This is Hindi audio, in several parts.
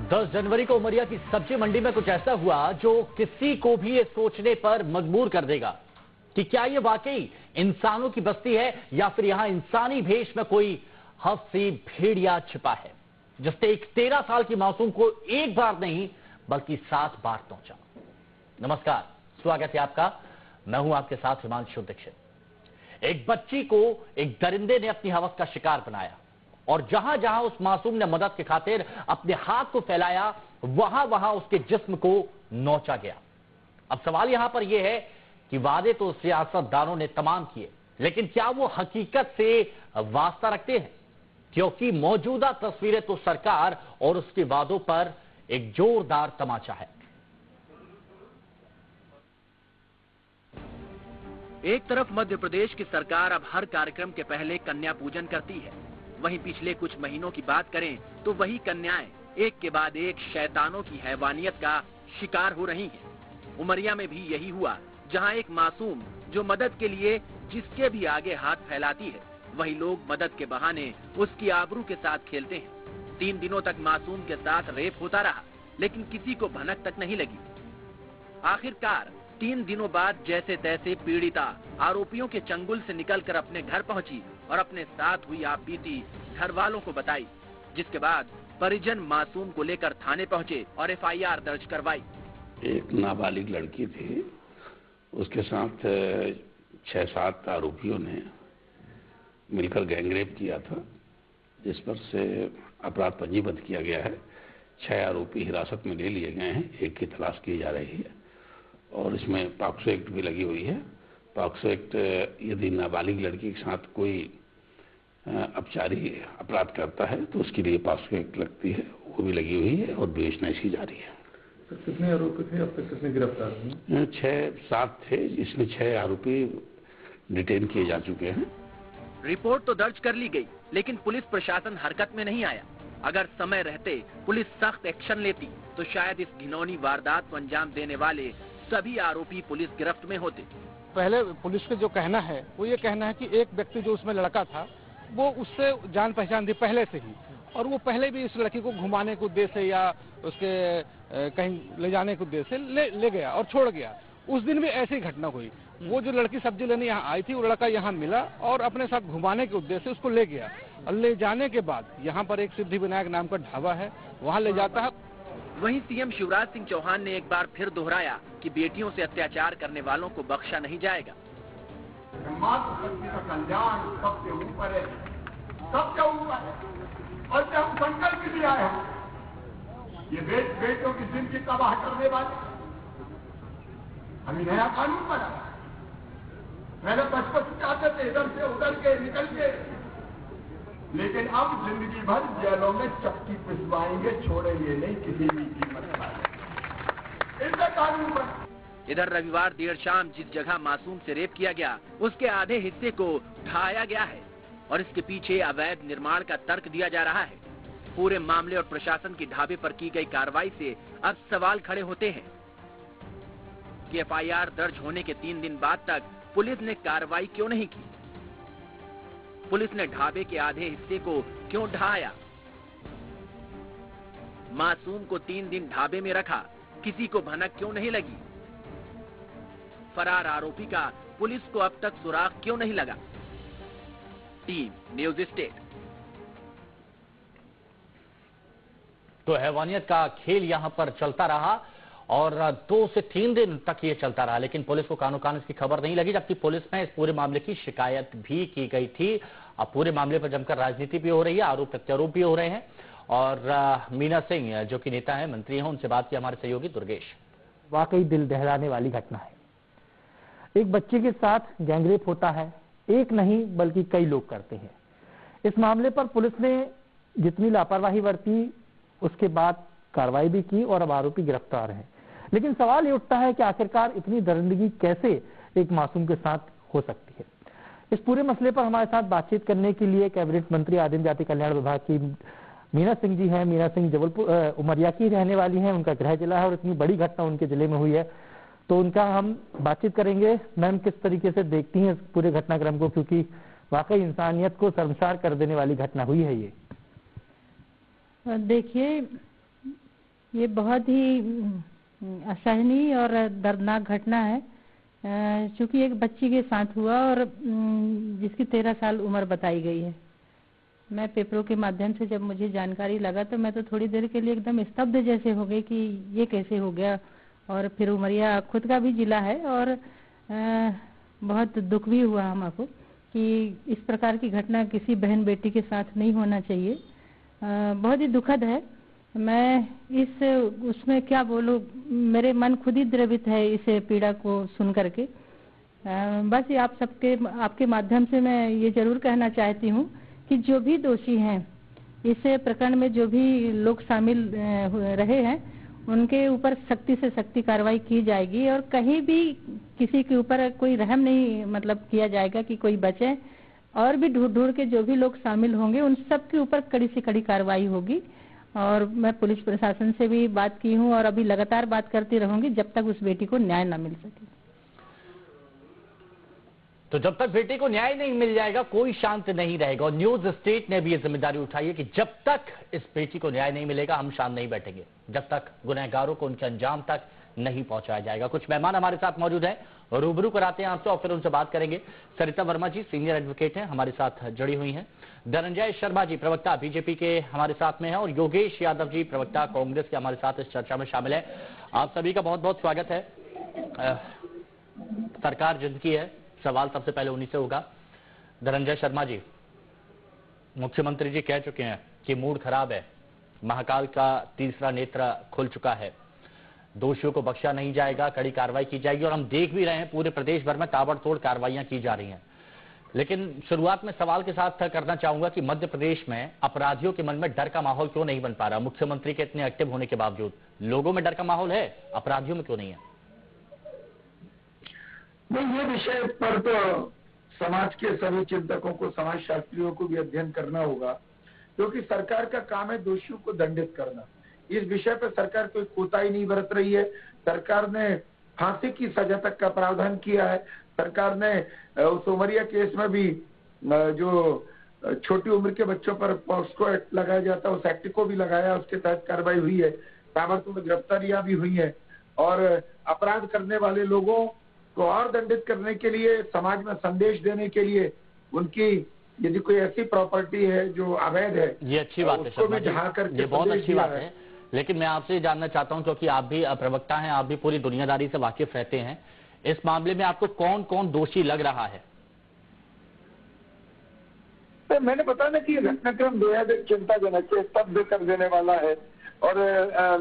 10 जनवरी को उमरिया की सब्जी मंडी में कुछ ऐसा हुआ जो किसी को भी ये सोचने पर मजबूर कर देगा कि क्या ये वाकई इंसानों की बस्ती है या फिर यहां इंसानी भेष में कोई हफ्सी भेड़िया छिपा है, जिससे एक 13 साल की मासूम को एक बार नहीं बल्कि 7 बार पहुंचा। नमस्कार, स्वागत है आपका। मैं हूं आपके साथ हिमांशु दीक्षित। एक बच्ची को एक दरिंदे ने अपनी हवस का शिकार बनाया और जहां जहां उस मासूम ने मदद की खातिर अपने हाथ को फैलाया, वहां वहां उसके जिस्म को नोचा गया। अब सवाल यहां पर यह है कि वादे तो सियासतदानों ने तमाम किए, लेकिन क्या वो हकीकत से वास्ता रखते हैं? क्योंकि मौजूदा तस्वीरें तो सरकार और उसके वादों पर एक जोरदार तमाचा है। एक तरफ मध्य प्रदेश की सरकार अब हर कार्यक्रम के पहले कन्या पूजन करती है, वहीं पिछले कुछ महीनों की बात करें तो वही कन्याएं एक के बाद एक शैतानों की हैवानियत का शिकार हो रही हैं। उमरिया में भी यही हुआ, जहां एक मासूम जो मदद के लिए जिसके भी आगे हाथ फैलाती है, वही लोग मदद के बहाने उसकी आबरू के साथ खेलते हैं। 3 दिनों तक मासूम के साथ रेप होता रहा, लेकिन किसी को भनक तक नहीं लगी। आखिरकार 3 दिनों बाद जैसे तैसे पीड़िता आरोपियों के चंगुल से निकलकर अपने घर पहुंची और अपने साथ हुई आपबीती घर वालों को बताई, जिसके बाद परिजन मासूम को लेकर थाने पहुंचे और FIR दर्ज करवाई। एक नाबालिग लड़की थी, उसके साथ 6-7 आरोपियों ने मिलकर गैंगरेप किया था, जिस पर से अपराध पंजीबद्ध किया गया है। 6 आरोपी हिरासत में ले लिए गए हैं, एक की तलाश की जा रही है और इसमें पॉक्सो एक्ट भी लगी हुई है। पॉक्सो एक्ट यदि नाबालिग लड़की के साथ कोई अपचारी अपराध करता है तो उसके लिए पॉक्सो एक्ट लगती है, वो भी लगी हुई है और विवेचना इसकी जारी है। तो कितने आरोपी थे, अब तक कितने गिरफ्तार हुए? 6-7 थे, इसमें 6 आरोपी डिटेन किए जा चुके हैं। रिपोर्ट तो दर्ज कर ली गई, लेकिन पुलिस प्रशासन हरकत में नहीं आया। अगर समय रहते पुलिस सख्त एक्शन लेती तो शायद इस घिनौनी वारदात को अंजाम देने वाले सभी आरोपी पुलिस गिरफ्त में होते। पहले पुलिस का जो कहना है वो ये कहना है कि एक व्यक्ति जो उसमें लड़का था वो उससे जान पहचान थी पहले से ही, और वो पहले भी इस लड़की को घुमाने के उद्देश्य से या उसके कहीं ले जाने के उद्देश्य से ले गया और छोड़ गया। उस दिन भी ऐसी घटना हुई। वो जो लड़की सब्जी लेने यहाँ आई थी, वो लड़का यहाँ मिला और अपने साथ घुमाने के उद्देश्य से उसको ले गया और ले जाने के बाद यहाँ पर एक सिद्धिविनायक नाम का ढाबा है, वहाँ ले जाता है। वहीं सीएम शिवराज सिंह चौहान ने एक बार फिर दोहराया कि बेटियों से अत्याचार करने वालों को बख्शा नहीं जाएगा। मातृशक्ति का कल्याण सबसे ऊपर है, सबसे ऊपर है। और जब हम संकल्प के लिए आए हैं, ये बेटियों की जिंदगी तबाह करने वाले अभी नया कानून बना। पहले 55 चाहते थे इधर से उधर के निकल के, लेकिन अब जिंदगी भर जेलों में चक्की पिसवाएंगे, छोड़ेंगे नहीं किसी भी कीमत पर। इनका कानून बना। इधर रविवार देर शाम जिस जगह मासूम से रेप किया गया, उसके आधे हिस्से को ढाया गया है और इसके पीछे अवैध निर्माण का तर्क दिया जा रहा है। पूरे मामले और प्रशासन की ढाबे पर की गई कार्रवाई से अब सवाल खड़े होते हैं कि FIR दर्ज होने के 3 दिन बाद तक पुलिस ने कार्रवाई क्यों नहीं की? पुलिस ने ढाबे के आधे हिस्से को क्यों ढाया? मासूम को 3 दिन ढाबे में रखा, किसी को भनक क्यों नहीं लगी? फरार आरोपी का पुलिस को अब तक सुराग क्यों नहीं लगा? Team news state. तो हैवानियत का खेल यहां पर चलता रहा और 2 से 3 दिन तक ये चलता रहा, लेकिन पुलिस को कानो कान इसकी खबर नहीं लगी, जबकि पुलिस में इस पूरे मामले की शिकायत भी की गई थी। अब पूरे मामले पर जमकर राजनीति भी हो रही है, आरोप प्रत्यारोप भी हो रहे हैं। और मीना सिंह जो कि नेता है, मंत्री हैं, उनसे बात की हमारे सहयोगी दुर्गेश। वाकई दिल दहलाने वाली घटना है। एक बच्चे के साथ गैंगरेप होता है, एक नहीं बल्कि कई लोग करते हैं। इस मामले पर पुलिस ने जितनी लापरवाही बरती उसके बाद कार्रवाई भी की और अब आरोपी गिरफ्तार हैं। लेकिन सवाल ये उठता है कि आखिरकार इतनी दरिंदगी कैसे एक मासूम के साथ हो सकती है। इस पूरे मसले पर हमारे साथ बातचीत करने के लिए कैबिनेट मंत्री आदिम जाति कल्याण विभाग की मीना सिंह जी हैं। मीना सिंह जबलपुर उमरिया की रहने वाली हैं, उनका गृह जिला है और इतनी बड़ी घटना उनके जिले में हुई है, तो उनका हम बातचीत करेंगे। मैम, किस तरीके से देखती हैं इस पूरे घटनाक्रम को, क्योंकि वाकई इंसानियत को शर्मसार कर देने वाली घटना हुई है ये। देखिए, ये बहुत ही असहनीय और दर्दनाक घटना है, क्योंकि एक बच्ची के साथ हुआ और जिसकी 13 साल उम्र बताई गई है। मैं पेपरों के माध्यम से जब मुझे जानकारी लगा तो मैं तो थोड़ी देर के लिए एकदम स्तब्ध जैसे हो गई कि ये कैसे हो गया। और फिर उमरिया खुद का भी जिला है और बहुत दुख भी हुआ हमको कि इस प्रकार की घटना किसी बहन बेटी के साथ नहीं होना चाहिए। बहुत ही दुखद है। मैं उसमें क्या बोलूं, मेरे मन खुद ही द्रवित है इस पीड़ा को सुन करके। बस ये आपके माध्यम से मैं ये जरूर कहना चाहती हूँ कि जो भी दोषी हैं इस प्रकरण में, जो भी लोग शामिल रहे हैं, उनके ऊपर सख्ती से सख्ती कार्रवाई की जाएगी और कहीं भी किसी के ऊपर कोई रहम नहीं किया जाएगा कि कोई बचे। और भी ढूंढ के जो भी लोग शामिल होंगे उन सब के ऊपर कड़ी से कड़ी कार्रवाई होगी। और मैं पुलिस प्रशासन से भी बात की हूँ और अभी लगातार बात करती रहूंगी जब तक उस बेटी को न्याय न मिल सके। तो जब तक बेटी को न्याय नहीं मिल जाएगा कोई शांत नहीं रहेगा। और न्यूज स्टेट ने भी ये जिम्मेदारी उठाई है कि जब तक इस बेटी को न्याय नहीं मिलेगा हम शांत नहीं बैठेंगे, जब तक गुनहगारों को उनके अंजाम तक नहीं पहुंचाया जाएगा। कुछ मेहमान हमारे साथ मौजूद हैं, रूबरू कराते हैं आपसे और फिर उनसे बात करेंगे। सरिता वर्मा जी सीनियर एडवोकेट हैं, हमारे साथ जुड़ी हुई हैं। धनंजय शर्मा जी प्रवक्ता बीजेपी के हमारे साथ में हैं और योगेश यादव जी प्रवक्ता कांग्रेस के हमारे साथ इस चर्चा में शामिल है। आप सभी का बहुत बहुत स्वागत है। सरकार जिनकी है, सवाल सबसे पहले उन्हीं से होगा। धनंजय शर्मा जी, मुख्यमंत्री जी कह चुके हैं कि मूड खराब है, महाकाल का तीसरा नेत्र खुल चुका है, दोषियों को बख्शा नहीं जाएगा, कड़ी कार्रवाई की जाएगी। और हम देख भी रहे हैं पूरे प्रदेश भर में ताबड़तोड़ कार्रवाइयां की जा रही हैं। लेकिन शुरुआत में सवाल के साथ करना चाहूंगा कि मध्य प्रदेश में अपराधियों के मन में डर का माहौल क्यों नहीं बन पा रहा? मुख्यमंत्री के इतने एक्टिव होने के बावजूद लोगों में डर का माहौल है, अपराधियों में क्यों नहीं है? नहीं, ये विषय पर तो समाज के सभी चिंतकों को, समाज शास्त्रियों को भी अध्ययन करना होगा, क्योंकि सरकार का काम है दोषियों को दंडित करना। इस विषय पर सरकार कोई कोताही नहीं बरत रही है। सरकार ने फांसी की सजा तक का प्रावधान किया है। सरकार ने उस उमरिया केस में भी जो छोटी उम्र के बच्चों पर पॉक्सो एक्ट लगाया जाता है उस एक्ट को भी लगाया, उसके तहत कार्रवाई हुई है, ताबड़तोड़ गिरफ्तारियां भी हुई है। और अपराध करने वाले लोगों को और दंडित करने के लिए, समाज में संदेश देने के लिए, उनकी यदि कोई ऐसी प्रॉपर्टी है जो अवैध है, ये अच्छी बात है शर्मा जी, ये बहुत अच्छी बात है। लेकिन मैं आपसे जानना चाहता हूं, क्योंकि आप भी प्रवक्ता हैं, आप भी पूरी दुनियादारी से वाकिफ रहते हैं, इस मामले में आपको कौन कौन दोषी लग रहा है? तो मैंने बताया ना कि घटनाक्रम बेहद चिंताजनक है, स्तब्ध कर देने वाला है। और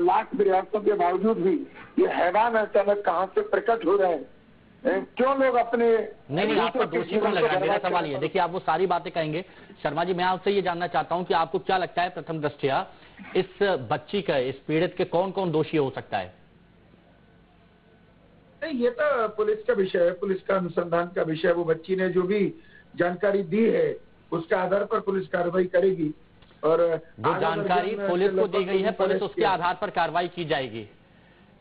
लाख प्रयासों के बावजूद भी ये हैवान अचानक कहां से प्रकट हो रहे हैं? क्यों लोग अपने नहीं, आपको दोषी कौन लग रहा है? मेरा सवाल ये, देखिए आप वो सारी बातें कहेंगे। शर्मा जी, मैं आपसे ये जानना चाहता हूं कि आपको क्या लगता है प्रथम दृष्टया इस बच्ची का, इस पीड़ित के कौन कौन दोषी हो सकता है? नहीं, ये तो पुलिस का विषय है, पुलिस का अनुसंधान का विषय है। वो बच्ची ने जो भी जानकारी दी है उसके आधार पर पुलिस कार्रवाई करेगी। और जो जानकारी पुलिस को दी गई है, पुलिस उसके आधार पर कार्रवाई की जाएगी।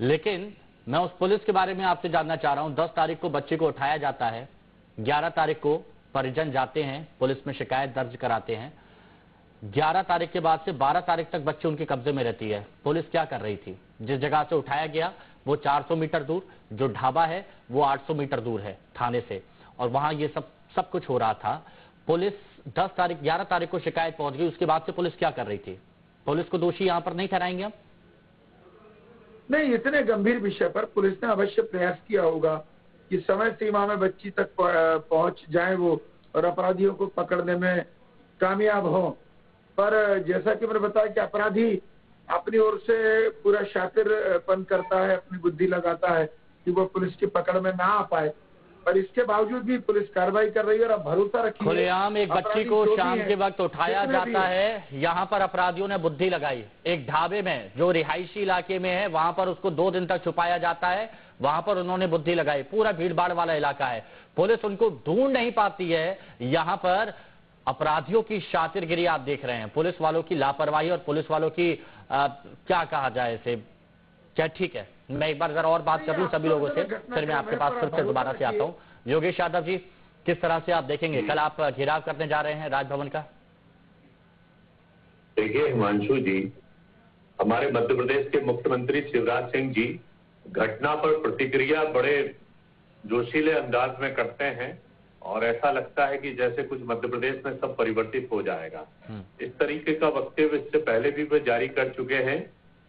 लेकिन मैं उस पुलिस के बारे में आपसे जानना चाह रहा हूं। 10 तारीख को बच्चे को उठाया जाता है, 11 तारीख को परिजन जाते हैं, पुलिस में शिकायत दर्ज कराते हैं। 11 तारीख के बाद से 12 तारीख तक बच्चे उनके कब्जे में रहती है। पुलिस क्या कर रही थी? जिस जगह से उठाया गया वो 400 मीटर दूर, जो ढाबा है वो 800 मीटर दूर है थाने से, और वहां ये सब कुछ हो रहा था। पुलिस 11 तारीख को शिकायत पहुंच गई, उसके बाद से पुलिस क्या कर रही थी? पुलिस को दोषी यहां पर नहीं ठहराएंगे हम? नहीं, इतने गंभीर विषय पर पुलिस ने अवश्य प्रयास किया होगा कि समय सीमा में बच्ची तक पहुंच जाए वो, और अपराधियों को पकड़ने में कामयाब हो। पर जैसा कि मैंने बताया कि अपराधी अपनी ओर से पूरा शातिरपन करता है, अपनी बुद्धि लगाता है कि वो पुलिस की पकड़ में ना आ पाए, पर इसके बावजूद भी पुलिस कार्रवाई कर रही है। और अब भरोसा रखिए, खुलेआम एक बच्ची को शाम के वक्त उठाया जाता है, यहाँ पर अपराधियों ने बुद्धि लगाई। एक ढाबे में जो रिहायशी इलाके में है वहां पर उसको 2 दिन तक छुपाया जाता है, वहां पर उन्होंने बुद्धि लगाई। पूरा भीड़भाड़ वाला इलाका है, पुलिस उनको ढूंढ नहीं पाती है। यहाँ पर अपराधियों की शातिरगिरी आप देख रहे हैं, पुलिस वालों की लापरवाही और पुलिस वालों की क्या कहा जाए इसे, क्या ठीक है। मैं एक बार जरा और बात कर लूं सभी लोगों से, फिर मैं आपके पास फिर से दोबारा से आता हूं। योगेश यादव जी, किस तरह से आप देखेंगे? कल आप घेराव करने जा रहे हैं राजभवन का। देखिए हिमांशु जी, हमारे मध्य प्रदेश के मुख्यमंत्री शिवराज सिंह जी घटना पर प्रतिक्रिया बड़े जोशीले अंदाज में करते हैं और ऐसा लगता है कि जैसे कुछ मध्य प्रदेश में सब परिवर्तित हो जाएगा। इस तरीके का वक्तव्य इससे पहले भी वे जारी कर चुके हैं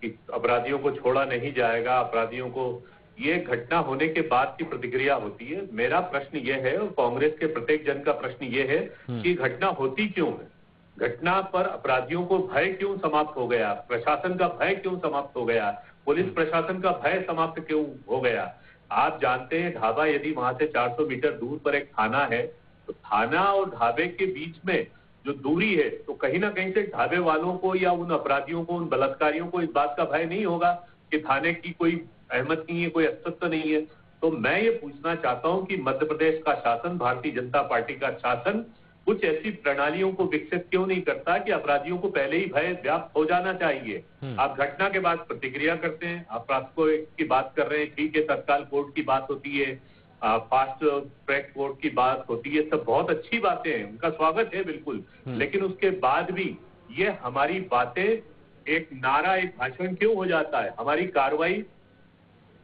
कि अपराधियों को छोड़ा नहीं जाएगा, अपराधियों को, ये घटना होने के बाद की प्रतिक्रिया होती है। मेरा प्रश्न ये है और कांग्रेस के प्रत्येक जन का प्रश्न ये है कि घटना होती क्यों है, घटना पर अपराधियों को भय क्यों समाप्त हो गया, प्रशासन का भय क्यों समाप्त हो गया, पुलिस प्रशासन का भय समाप्त क्यों हो गया। आप जानते हैं ढाबा, यदि वहां से 400 मीटर दूर पर एक थाना है तो थाना और ढाबे के बीच में जो दूरी है तो कहीं ना कहीं से ढाबे वालों को या उन अपराधियों को, उन बलात्कारियों को इस बात का भय नहीं होगा कि थाने की कोई अहमत नहीं है, कोई अस्तित्व नहीं है। तो मैं ये पूछना चाहता हूं कि मध्य प्रदेश का शासन, भारतीय जनता पार्टी का शासन कुछ ऐसी प्रणालियों को विकसित क्यों नहीं करता कि अपराधियों को पहले ही भय व्याप्त हो जाना चाहिए। आप घटना के बाद प्रतिक्रिया करते हैं, अपराध को की बात कर रहे हैं, ठीक है, तत्काल कोर्ट की बात होती है, फास्ट ट्रैक कोर्ट की बात होती है, सब बहुत अच्छी बातें हैं, उनका स्वागत है बिल्कुल, लेकिन उसके बाद भी ये हमारी बातें एक नारा, एक भाषण क्यों हो जाता है। हमारी कार्रवाई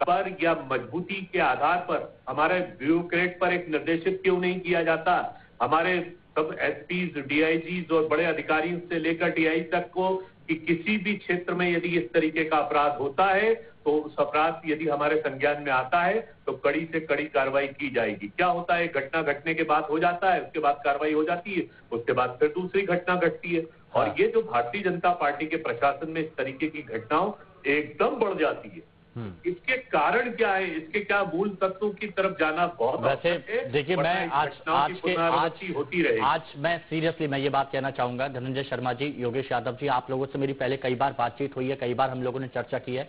पर या मजबूती के आधार पर हमारे ब्यूरोक्रेट पर एक निर्देशित क्यों नहीं किया जाता। हमारे सब एसपीज, डीआईजीज और बड़े अधिकारियों से लेकर टीआई तक को कि किसी भी क्षेत्र में यदि इस तरीके का अपराध होता है तो उस अपराध यदि हमारे संज्ञान में आता है तो कड़ी से कड़ी कार्रवाई की जाएगी। क्या होता है, घटना घटने के बाद हो जाता है, उसके बाद कार्रवाई हो जाती है, उसके बाद फिर दूसरी घटना घटती है। और ये जो भारतीय जनता पार्टी के प्रशासन में इस तरीके की घटनाओं एकदम बढ़ जाती है, इसके कारण क्या है, इसके क्या मूल तत्वों की तरफ जाना बहुत वैसे देखिए, मैं आज मैं सीरियसली मैं ये बात कहना चाहूंगा, धनंजय शर्मा जी, योगेश यादव जी, आप लोगों से मेरी पहले कई बार बातचीत हुई है, कई बार हम लोगों ने चर्चा की है।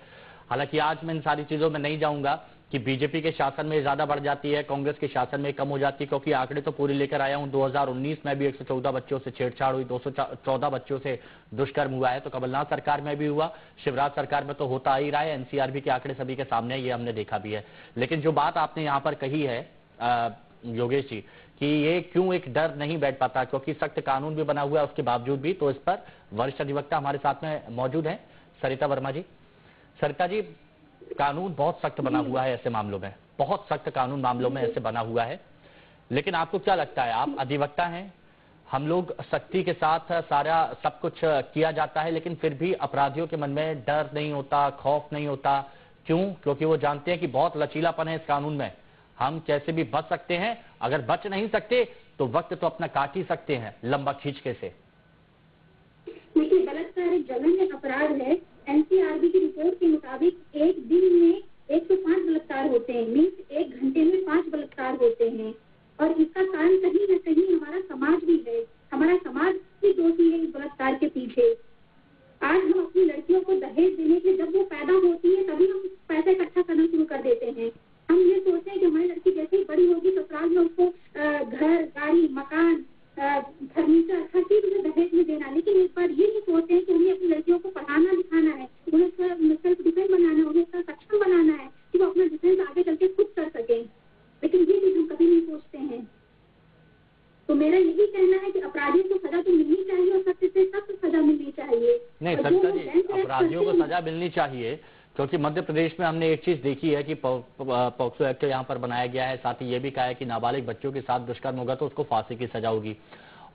हालांकि आज मैं इन सारी चीजों में नहीं जाऊंगा कि बीजेपी के शासन में ज्यादा बढ़ जाती है, कांग्रेस के शासन में कम हो जाती है, क्योंकि आंकड़े तो पूरी लेकर आया हूं। 2019 में भी 114 बच्चों से छेड़छाड़ हुई, 214 बच्चों से दुष्कर्म हुआ है, तो कमलनाथ सरकार में भी हुआ, शिवराज सरकार में तो होता ही रहा है। एनसीआरबी के आंकड़े सभी के सामने, ये हमने देखा भी है। लेकिन जो बात आपने यहाँ पर कही है योगेश जी कि ये क्यों एक डर नहीं बैठ पाता, क्योंकि सख्त कानून भी बना हुआ है उसके बावजूद भी, तो इस पर वरिष्ठ अधिवक्ता हमारे साथ में मौजूद है, सरिता वर्मा जी। सरिता जी, कानून बहुत सख्त बना हुआ है ऐसे मामलों में, बहुत सख्त कानून मामलों में ऐसे बना हुआ है, लेकिन आपको क्या लगता है, आप अधिवक्ता हैं, हम लोग सख्ती के साथ सारा सब कुछ किया जाता है, लेकिन फिर भी अपराधियों के मन में डर नहीं होता, खौफ नहीं होता, क्यों? क्योंकि वो जानते हैं कि बहुत लचीलापन है इस कानून में, हम कैसे भी बच सकते हैं, अगर बच नहीं सकते तो वक्त तो अपना काट ही सकते हैं लंबा खींचके से। देखिए, बलात्कार एक जघन्य अपराध है। एनसीआरबी की रिपोर्ट के मुताबिक एक दिन में 105 बलात्कार होते हैं, मीन्स एक घंटे में 5 बलात्कार होते हैं। और इसका कारण कहीं न कहीं हमारा समाज भी है, हमारा समाज भी दोषी है इस बलात्कार के पीछे। आज हम अपनी लड़कियों को दहेज देने के, जब वो पैदा होती है तभी हम पैसे इकट्ठा करना शुरू कर देते हैं। हम ये सोचते हैं कि हमारी लड़की जैसे ही बड़ी होगी ससुराल में उसको घर, गाड़ी, मकान, फर्नीचर, हर चीज में दहेज में देना, लेकिन इस बार ये नहीं सोचते हैं कि उन्हें अपनी लड़कियों को पढ़ाना लिखाना है, उन्हें सेल्फ डिफेंस बनाना है, उन्हें सक्षम बनाना है कि वो अपना डिफेंस आगे चल के खुद कर सके, लेकिन ये चीज हम कभी नहीं सोचते हैं। तो मेरा यही कहना है कि अपराधियों को सजा तो मिलनी चाहिए और सख्त से सख्त सजा मिलनी चाहिए। नहीं सरिता जी, अपराधियों को सजा मिलनी चाहिए, क्योंकि मध्य प्रदेश में हमने एक चीज देखी है कि पॉक्सो एक्ट यहाँ पर बनाया गया है, साथ ही ये भी कहा है कि नाबालिग बच्चों के साथ दुष्कर्म होगा तो उसको फांसी की सजा होगी,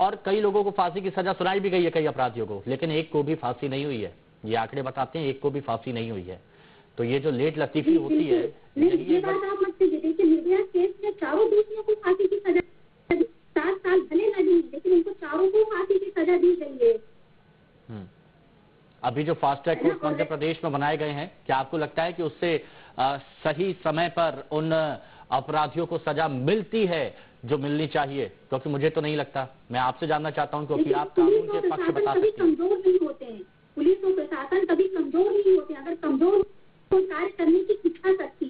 और कई लोगों को फांसी की सजा सुनाई भी गई है, कई अपराधियों को, लेकिन एक को भी फांसी नहीं हुई है। ये आंकड़े बताते हैं एक को भी फांसी नहीं हुई है। तो ये जो लेट लतीफी होती है, ये बात आप मत कहिए। देखिए, निर्भया केस में चारों दोषियों को फांसी की सजा 7 साल भले न दी, लेकिन उनको चारों को फांसी की सजा दी गई है। अभी जो fast track court Madhya Pradesh में बनाए गए हैं, क्या आपको लगता है कि उससे सही समय पर उन अपराधियों को सजा मिलती है जो मिलनी चाहिए? क्योंकि मुझे तो नहीं लगता। मैं आपसे जानना चाहता हूं, क्योंकि आप कानून के पक्ष बता सकते हैं। कमजोर नहीं होते हैं, पुलिस और प्रशासन कभी कमजोर नहीं होते। अगर कमजोर कार्य करने की इच्छा शक्ति